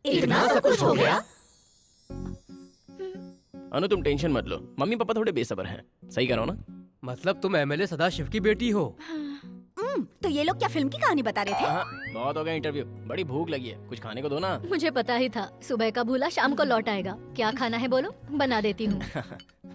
इतना सब कुछ हो गया? अनु तुम टेंशन मत लो, मम्मी पापा थोड़े बेसब्र हैं। सही कह रहा हूँ ना? मतलब तुम एमएलए सदाशिव की बेटी हो? तो ये लोग क्या फिल्म की कहानी बता रहे थे? हाँ, बहुत हो गया इंटरव्यू, बड़ी भूख लगी है, कुछ खाने को दो ना। मुझे पता ही था, सुबह का भूला शाम को लौट आएगा। क्या खाना है बोलो, बना देती हूँ।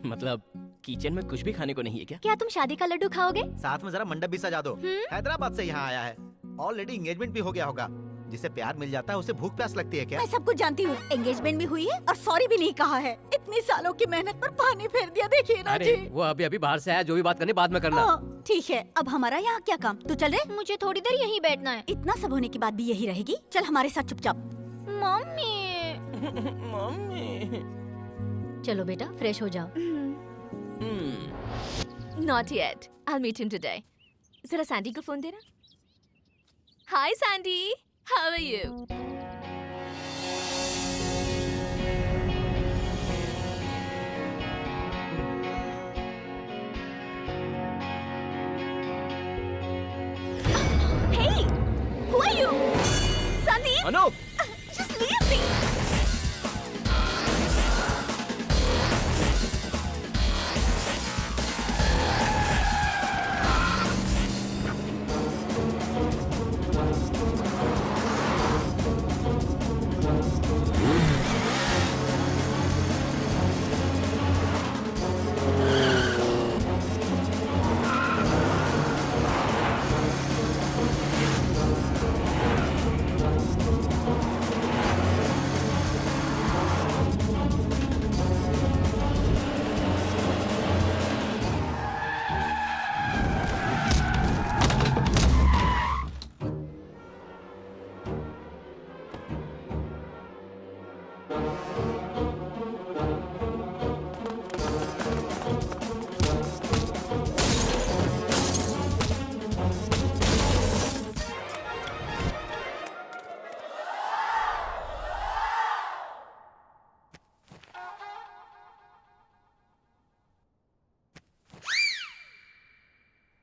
मतलब किचन में कुछ भी खाने को नहीं है क्या? क्या तुम शादी का लड्डू खाओगे? साथ में जरा मंडप भी सजा दो। हैदराबाद से यहाँ आया है, ऑलरेडी एंगेजमेंट भी हो गया होगा। जिसे प्यार मिल जाता है उसे भूख प्यास लगती है क्या? मैं सब कुछ जानती हूँ, एंगेजमेंट भी हुई है और सॉरी भी नहीं कहा है। इतनी सालों की मेहनत पर पानी फेर दिया, देखिए ना जी। अरे वो अभी बाहर से आया, जो भी बात करनी बाद में करना। हाँ, ठीक है, अब हमारा यहाँ क्या काम? तू चल रहे? मुझे थोड़ी देर यहीं बैठना है। इतना सब होने के बाद भी यही रहेगी? चल हमारे साथ चुपचाप। मम्मी। मम्मी। चलो बेटा फ्रेश हो जाओ। Not yet. I'll meet him today. जरा सैंडी को फोन देना। Hi Sandy, how are you? Hey, who are you? Sandeep, Anu, just leave me.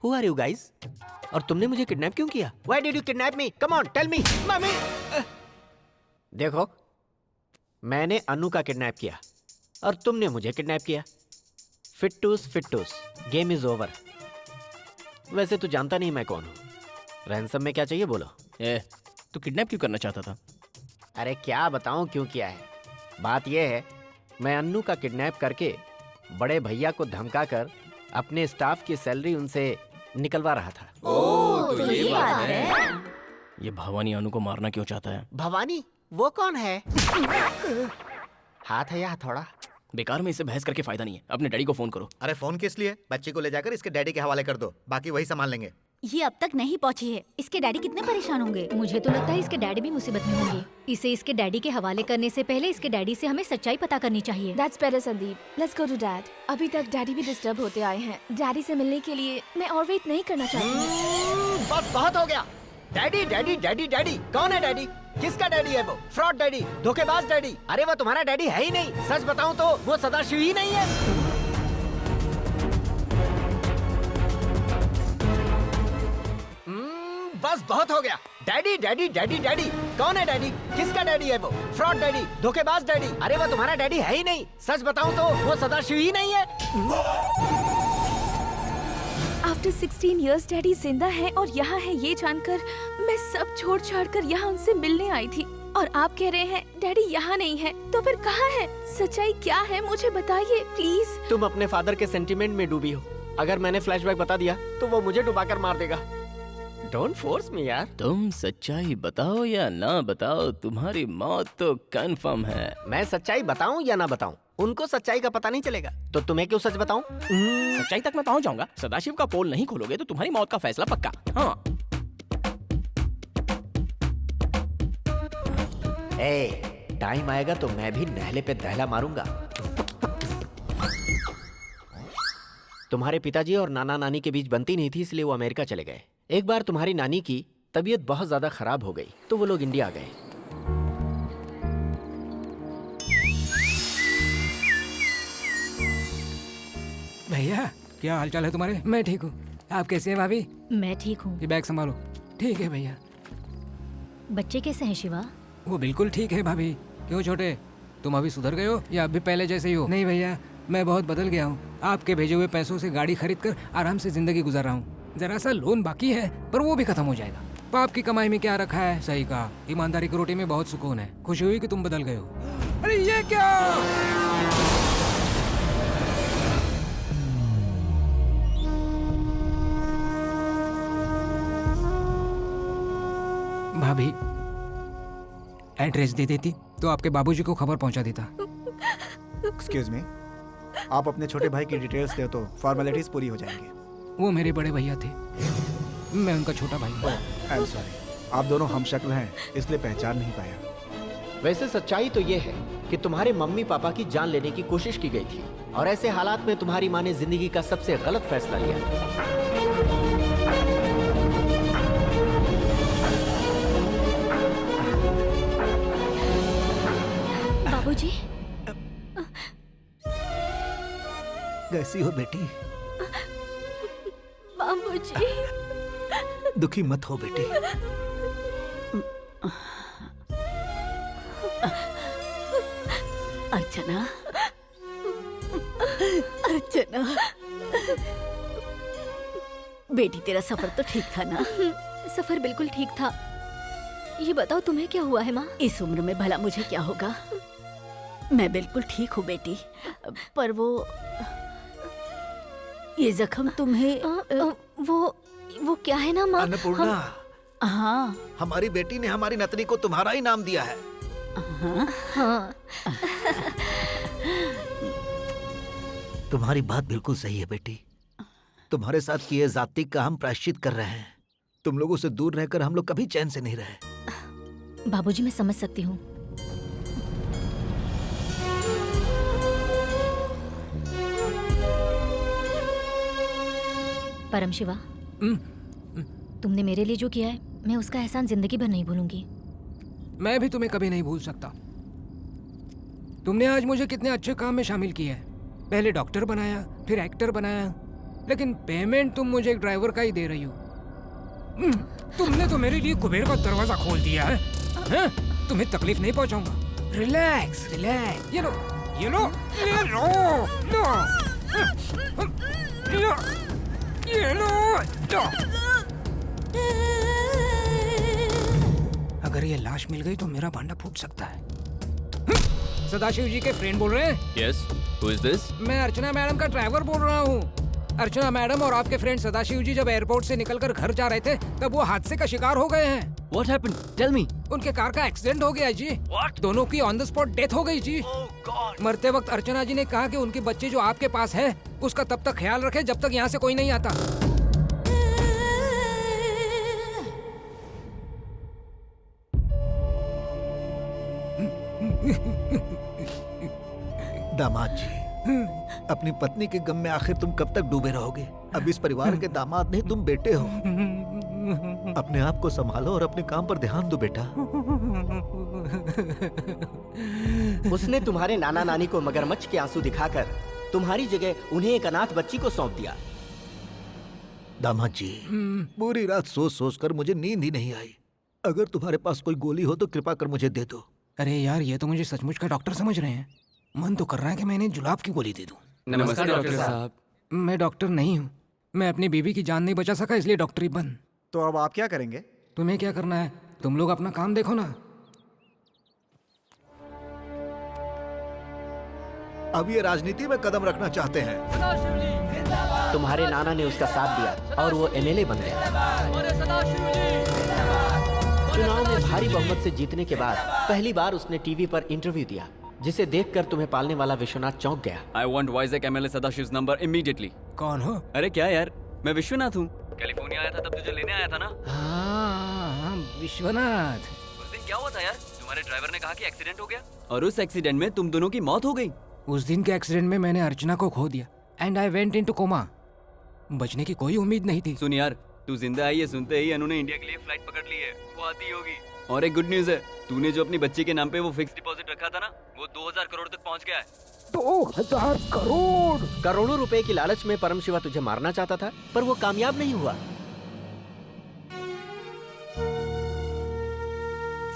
Who are you guys? और तुमने मुझे किडनैप क्यों किया? Why did you kidnap me? Come on, tell me, mummy. देखो, मैंने अनु का किडनैप किया और तुमने मुझे किडनैप किया। फिट्टूस, गेम इज ओवर। वैसे तू जानता नहीं मैं कौन हूँ। रैंसम में क्या चाहिए बोलो? तू किडनैप क्यों करना चाहता था? अरे क्या बताऊं क्यों किया है। बात यह है, मैं अन्नू का किडनैप करके बड़े भैया को धमका कर अपने स्टाफ की सैलरी उनसे निकलवा रहा था। तो ये बात है। ये भवानी अनु को मारना क्यों चाहता है? भवानी? वो कौन है? हाथ है या हथौड़ा? बेकार में इसे बहस करके फायदा नहीं है, अपने डैडी को फोन करो। अरे फोन किस लिए? बच्चे को ले जाकर इसके डैडी के हवाले कर दो, बाकी वही संभाल लेंगे। ये अब तक नहीं पहुंची है, इसके डैडी कितने परेशान होंगे। मुझे तो लगता है इसके डैडी भी मुसीबत में होंगे। इसे इसके डैडी के हवाले करने से पहले इसके डैडी से हमें सच्चाई पता करनी चाहिए। That's better Sandeep. Let's go to Dad. अभी तक डैडी भी डिस्टर्ब होते आए हैं। डैडी से मिलने के लिए मैं और वेट नहीं करना चाहती। बस बहुत हो गया। डैडी डैडी डैडी डैडी कौन है डैडी? किसका डैडी है वो? फ्रॉड डैडी, धोखेबाज डैडी। अरे वो तुम्हारा डैडी है ही नहीं। सच बताऊं तो वो सदाशिव ही नहीं है। बस बहुत हो गया। डैडी डैडी डैडी डैडी कौन है डैडी? किसका डैडी है वो? फ्रॉड डैडी, धोखेबाज डैडी। अरे वो तुम्हारा डैडी है ही नहीं। सच बताऊं तो वो सदाशिव ही नहीं है। After 16 years डैडी जिंदा है और यहाँ है ये जानकर मैं सब छोड़ छाड़ कर यहाँ उनसे मिलने आई थी। और आप कह रहे हैं डैडी यहाँ नहीं है, तो फिर कहाँ है? सच्चाई क्या है मुझे बताइए प्लीज। तुम अपने फादर के सेंटिमेंट में डूबी हो। अगर मैंने फ्लैशबैक बता दिया तो वो मुझे डुबाकर मार देगा। डोंट फोर्स मी यार। तुम सच्चाई बताओ या ना बताओ, तुम्हारी मौत तो कंफर्म है। मैं सच्चाई बताऊं या ना बताऊं, उनको सच्चाई का पता नहीं चलेगा। तो तुम्हें क्यों सच बताऊं? सच्चाई तक मैं पहुंच जाऊंगा। सदाशिव का पोल नहीं खोलोगे तो तुम्हारी मौत का फैसला पक्का। हाँ। टाइम आएगा तो मैं भी नहले पे दहला मारूंगा। तुम्हारे पिताजी और नाना नानी के बीच बनती नहीं थी, इसलिए वो अमेरिका चले गए। एक बार तुम्हारी नानी की तबीयत बहुत ज्यादा खराब हो गई तो वो लोग इंडिया आ गए। भैया क्या हालचाल है तुम्हारे? मैं ठीक हूँ, आप कैसे हैं भाभी? मैं ठीक हूँ। ये बैग संभालो। ठीक है भैया। बच्चे कैसे हैं शिवा? वो बिल्कुल ठीक है भाभी। क्यों छोटे, तुम अभी सुधर गए हो या अभी पहले जैसे ही हो? नहीं भैया, मैं बहुत बदल गया हूँ। आपके भेजे हुए पैसों से गाड़ी खरीद कर आराम से जिंदगी गुजार रहा हूँ। जरा सा लोन बाकी है पर वो भी खत्म हो जाएगा। बाप की कमाई में क्या रखा है? सही कहा, ईमानदारी की रोटी में बहुत सुकून है। खुशी हुई कि तुम बदल गए हो। अरे ये क्या? भाभी, एड्रेस दे देती तो आपके बाबूजी को खबर पहुंचा देता। एक्सक्यूज मी, आप अपने छोटे भाई की डिटेल्स दे तो फॉर्मेलिटीज पूरी हो जाएंगी। वो मेरे बड़े भैया थे, मैं उनका छोटा भाई हूँ। आई एम सॉरी, आप दोनों हम शक्ल हैं इसलिए पहचान नहीं पाया। वैसे सच्चाई तो ये है कि तुम्हारे मम्मी पापा की जान लेने की कोशिश की गई थी और ऐसे हालात में तुम्हारी माँ ने जिंदगी का सबसे गलत फैसला लिया। बाबूजी, कैसी हो बेटी? बाबूजी। दुखी मत हो बेटी। अर्चना, अर्चना, बेटी तेरा सफर तो ठीक था ना? सफर बिल्कुल ठीक था। ये बताओ तुम्हें क्या हुआ है माँ? इस उम्र में भला मुझे क्या होगा? मैं बिल्कुल ठीक हूँ बेटी, पर वो ये जख्म तुम्हें वो क्या है ना माँ? अन्नपूर्णा, हाँ हमारी बेटी ने हमारी नतनी को तुम्हारा ही नाम दिया है। हाँ, तुम्हारी बात बिल्कुल सही है बेटी। तुम्हारे साथ किए जाति का हम प्रायश्चित कर रहे हैं। तुम लोगों से दूर रहकर हम लोग कभी चैन से नहीं रहे। बाबूजी मैं समझ सकती हूँ। परम शिवा, तुमने मेरे लिए जो किया है मैं उसका एहसान जिंदगी भर नहीं भूलूंगी। मैं भी तुम्हें कभी नहीं भूल सकता। तुमने आज मुझे कितने अच्छे काम में शामिल किया है। पहले डॉक्टर बनाया, फिर एक्टर बनाया, लेकिन पेमेंट तुम मुझे एक ड्राइवर का ही दे रही हो। तुमने तो मेरे लिए कुबेर का दरवाजा खोल दिया है। हैं? तुम्हें तकलीफ नहीं पहुंचाऊंगा। Relax relax. ये लो ये लो ये लो लो लो ये लो लो। अगर ये लाश मिल गई तो मेरा भांडा फूट सकता है। सदाशिव जी के फ्रेंड बोल रहे हैं? Yes, who is this? मैं अर्चना मैडम का ड्राइवर बोल रहा हूँ। अर्चना मैडम और आपके फ्रेंड सदाशिव जी जब एयरपोर्ट से निकलकर घर जा रहे थे तब वो हादसे का शिकार हो गए हैं। What happened? Tell me. उनके कार का एक्सीडेंट हो गया जी। What? दोनों की ऑन द स्पॉट डेथ हो गई जी। Oh God. मरते वक्त अर्चना जी ने कहा कि उनके बच्चे जो आपके पास है उसका तब तक ख्याल रखे जब तक यहाँ से कोई नहीं आता। दामाद जी, अपनी पत्नी के गम में आखिर तुम कब तक डूबे रहोगे? अब इस परिवार के दामाद नहीं, तुम बेटे हो। अपने आप को संभालो और अपने काम पर ध्यान दो बेटा। उसने तुम्हारे नाना नानी को मगरमच्छ के आंसू दिखाकर तुम्हारी जगह उन्हें एक अनाथ बच्ची को सौंप दिया। दामाद जी, पूरी रात सोच सोच कर मुझे नींद ही नहीं आई। अगर तुम्हारे पास कोई गोली हो तो कृपा कर मुझे दे दो। अरे यार, ये तो मुझे सचमुच का डॉक्टर समझ रहे हैं। मन तो कर रहा है कि मैं इन्हें जुलाब की गोली दे दूं। नमस्कार डॉक्टर साहब। मैं डॉक्टर नहीं हूँ। मैं अपनी बीवी की जान नहीं बचा सका इसलिए डॉक्टरी बंद। तो अब आप क्या करेंगे? तुम्हें क्या करना है? तुम लोग अपना काम देखो ना। अब ये राजनीति में कदम रखना चाहते हैं। तुम्हारे नाना ने उसका साथ दिया और वो एमएलए बन गया। चुनाव में भारी बहुमत से जीतने के बाद पहली बार उसने टीवी पर इंटरव्यू दिया, जिसे देखकर तुम्हें पालने वाला विश्वनाथ चौंक गया। I want Vizag MLA सदाशिव's number immediately. कौन हो? अरे क्या यार, मैं विश्वनाथ हूँ। कैलिफोर्निया आया था तब तुझे लेने आया था ना? हाँ, विश्वनाथ। उस दिन क्या हुआ था यार? तुम्हारे ड्राइवर ने कहा कि एक्सीडेंट हो गया और उस एक्सीडेंट में तुम दोनों की मौत हो गई। उस दिन के एक्सीडेंट में मैंने अर्चना को खो दिया and I went into coma. बचने की कोई उम्मीद नहीं थी। सुन यार, तू जिंदा है ये सुनते ही अनु ने इंडिया के लिए फ्लाइट पकड़ ली है। वो आती होगी। और एक गुड न्यूज है, तूने जो अपनी बच्ची के नाम पे वो फिक्स डिपॉजिट रखा था ना, वो 2000 करोड़ तक पहुंच गया है। 2000 करोड़! करोड़ों रुपए की लालच में परम शिवा तुझे मारना चाहता था, पर वो कामयाब नहीं हुआ।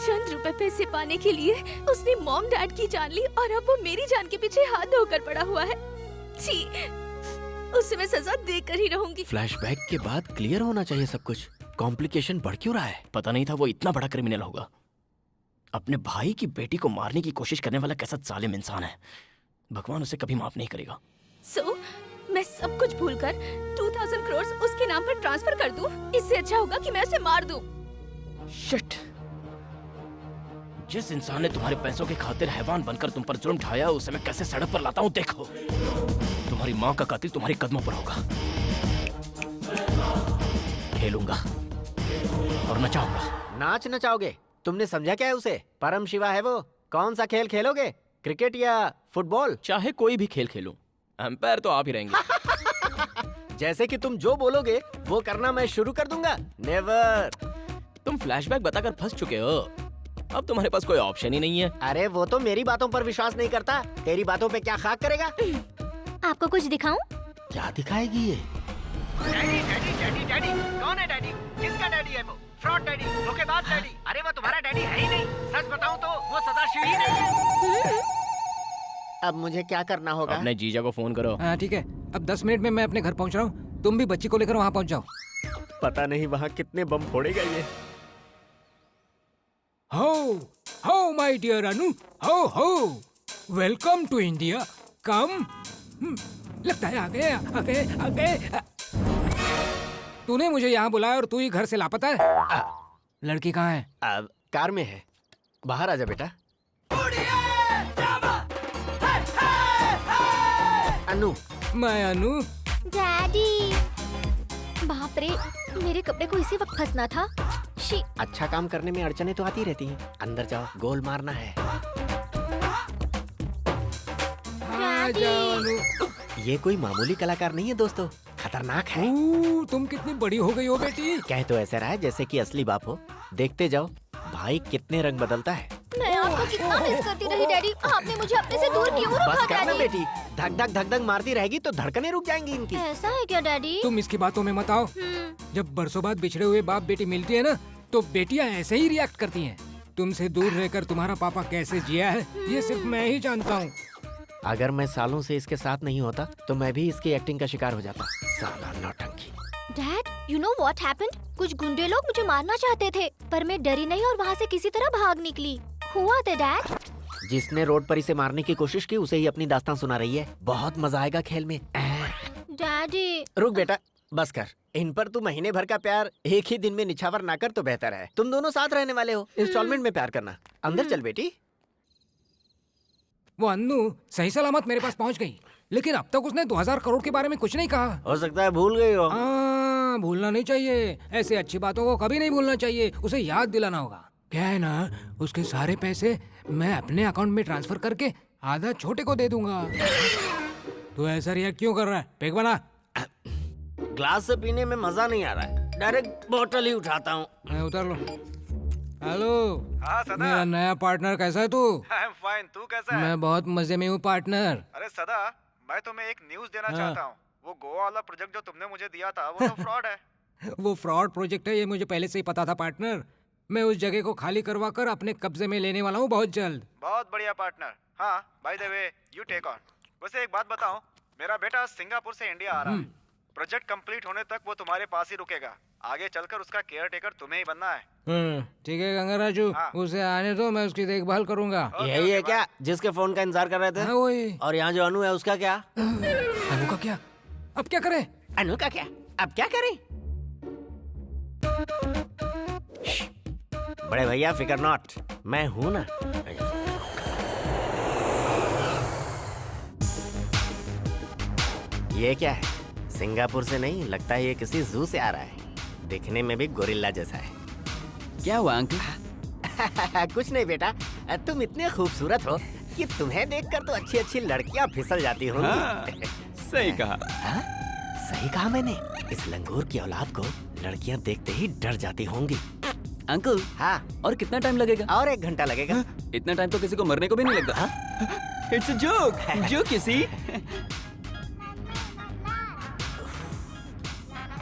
चंद रुपए पैसे पाने के लिए उसने मॉम डैड की जान ली और अब वो मेरी जान के पीछे हाथ धोकर पड़ा हुआ है। छी, उसे मैं सजा देकर ही रहूंगी। फ्लैशबैक के बाद क्लियर होना चाहिए सब कुछ। कॉम्प्लिकेशन बढ़ क्यों रहा है? पता नहीं था वो इतना बड़ा क्रिमिनल होगा। अपने भाई की बेटी को मारने की कोशिश करने वाला कैसा जालिम इंसान है। भगवान उसे कभी माफ नहीं करेगा। मैं सब कुछ भूलकर 2000 करोड़ उसके नाम पर ट्रांसफर कर दूं। इससे अच्छा होगा कि मैं उसे मार दूं। शिट! जिस इंसान ने तुम्हारे पैसों के खातिर हैवान बनकर तुम पर जुर्म ढाया, उसे मैं कैसे सड़क पर लाता हूँ देखो। तुम्हारी माँ का कातिल तुम्हारे कदमों पर होगा। खेलूंगा और नचाऊंगा। नाच नचाओगे? तुमने समझा क्या है उसे? परम शिवा है वो। कौन सा खेल खेलोगे? क्रिकेट या फुटबॉल? चाहे कोई भी खेल खेलूं, एम्पायर तो आप ही रहेंगे। जैसे कि तुम जो बोलोगे वो करना मैं शुरू कर दूंगा। नेवर। तुम फ्लैशबैक बताकर फंस चुके हो। अब तुम्हारे पास कोई ऑप्शन ही नहीं है। अरे वो तो मेरी बातों पर विश्वास नहीं करता, तेरी बातों पे क्या खाक करेगा? आपको कुछ दिखाऊं? क्या दिखाएगी ये? Daddy daddy daddy daddy. कौन है डैडी? किसका डैडी है वो? फ्रॉड डैडी, धोखेबाज डैडी। अरे वो तुम्हारा डैडी है ही नहीं। सच बताऊं तो वो सदाशिव ही नहीं है। अब मुझे क्या करना होगा? अपने जीजा को फोन करो। हाँ ठीक है, अब 10 मिनट में मैं अपने घर पहुंच रहा हूँ। तुम भी बच्ची को लेकर वहाँ पहुंच जाओ। पता नहीं वहाँ कितने बम फोड़ेगा ये। हो माय डियर अनु, हो वेलकम टू इंडिया। कम। लगता है आ गए। तूने मुझे यहाँ बुलाया और तू ही घर से लापता है। लड़की कहाँ है? अब कार में है। बाहर आजा बेटा। अनु। मैं अनु। डैडी। बाप रे, मेरे कपड़े को इसी वक्त फंसना था। शी। अच्छा काम करने में अड़चने तो आती रहती हैं। अंदर जाओ, गोल मारना है। ये कोई मामूली कलाकार नहीं है दोस्तों, खतरनाक है। तुम कितनी बड़ी हो गई हो बेटी। कह तो ऐसा रहा है जैसे कि असली बाप हो। देखते जाओ भाई कितने रंग बदलता है। मैं आपको कितना मिस करती रही डैडी। आपने मुझे अपने से दूर क्यों रखा बस करना डैडी? बेटी, धक धक मारती रहेगी तो धड़कनें रुक जाएंगी इनकी। ऐसा है क्या डैडी? तुम इसकी बातों में मत आओ। जब बरसों बाद बिछड़े हुए बाप बेटी मिलती है ना, तो बेटियां ऐसे ही रिएक्ट करती हैं। तुमसे दूर रहकर तुम्हारा पापा कैसे जिया है, ये सिर्फ मैं ही जानता हूँ। अगर मैं सालों से इसके साथ नहीं होता तो मैं भी इसकी एक्टिंग का शिकार हो जाता। साला नौटंकी। Dad, you know what happened? कुछ गुंडे लोग मुझे मारना चाहते थे, पर मैं डरी नहीं और वहाँ से किसी तरह भाग निकली। हुआ था डैड। जिसने रोड पर इसे मारने की कोशिश की उसे ही अपनी दास्तान सुना रही है। बहुत मजा आएगा खेल में। डैडी। रुक बेटा, बस कर। इन पर तू महीने भर का प्यार एक ही दिन में निछावर ना कर तो बेहतर है। तुम दोनों साथ रहने वाले हो, इंस्टॉलमेंट में प्यार करना। अंदर चल बेटी। वो अन्नू सही सलामत मेरे पास पहुंच गई, लेकिन अब तक उसने 2000 करोड़ के बारे में कुछ नहीं कहा। हो सकता है भूल गई हो। भूलना नहीं चाहिए। ऐसे अच्छी बातों को कभी नहीं भूलना चाहिए, उसे याद दिलाना होगा। क्या है ना, उसके सारे पैसे मैं अपने अकाउंट में ट्रांसफर करके आधा छोटे को दे दूंगा। तू ऐसा रिएक्ट क्यों कर रहा है? पेक बना। ग्लास से पीने में मजा नहीं आ रहा है, डायरेक्ट बोतल ही उठाता हूँ। उतर लो। हेलो। हाँ सदा। मेरा नया पार्टनर कैसा है तू? आई एम फाइन, तू कैसा है? मैं बहुत मजे में हूँ पार्टनर। अरे सदा, मैं तुम्हें एक न्यूज़ देना चाहता हूँ। वो गोवा वाला प्रोजेक्ट जो तुमने मुझे दिया था वो तो फ्रॉड है। वो फ्रॉड प्रोजेक्ट है, ये मुझे पहले से ही पता था पार्टनर। मैं उस जगह को खाली करवा कर अपने कब्जे में लेने वाला हूँ बहुत जल्द। बहुत बढ़िया पार्टनर। हाँ, by the way you take on. वैसे एक बात बताओ, मेरा बेटा सिंगापुर से इंडिया आ रहा है। प्रोजेक्ट कंप्लीट होने तक वो तुम्हारे पास ही रुकेगा। आगे चलकर उसका केयर टेकर तुम्हें ही बनना है। ठीक है गंगाराजू, उसे आने दो, मैं उसकी देखभाल करूंगा। यही है क्या जिसके फोन का इंतजार कर रहे थे? हाँ वही। और यहाँ जो अनु है उसका क्या? अनु का क्या? अब क्या करें? अनु का क्या? अब क्या करें? बड़े भैया फिकर नॉट, मैं हूं ना। ये क्या है? सिंगापुर से नहीं, लगता है ये किसी जू से आ रहा है। दिखने में भी गोरिल्ला जैसा है। क्या हुआ अंकल? कुछ नहीं बेटा, तुम इतने खूबसूरत हो कि तुम्हें देखकर तो अच्छी अच्छी लड़कियां फिसल जाती होंगी। हाँ, सही कहा। हाँ? सही कहा मैंने। इस लंगूर की औलाद को लड़कियां देखते ही डर जाती होंगी। अंकल। हाँ। और कितना टाइम लगेगा? और 1 घंटा लगेगा। हाँ? इतना टाइम तो किसी को मरने को भी नहीं लगता। It's a joke. Joke you see.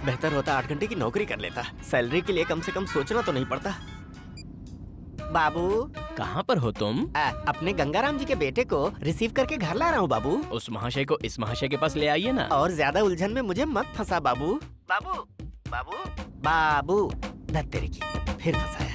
बेहतर होता 8 घंटे की नौकरी कर लेता। सैलरी के लिए कम से कम सोचना तो नहीं पड़ता। बाबू कहाँ पर हो तुम? अपने गंगाराम जी के बेटे को रिसीव करके घर ला रहा हूँ बाबू। उस महाशय को इस महाशय के पास ले आइए ना। और ज्यादा उलझन में मुझे मत फंसा बाबू। बाबू बाबू बाबू धत्तेरी की फिर फंसाया।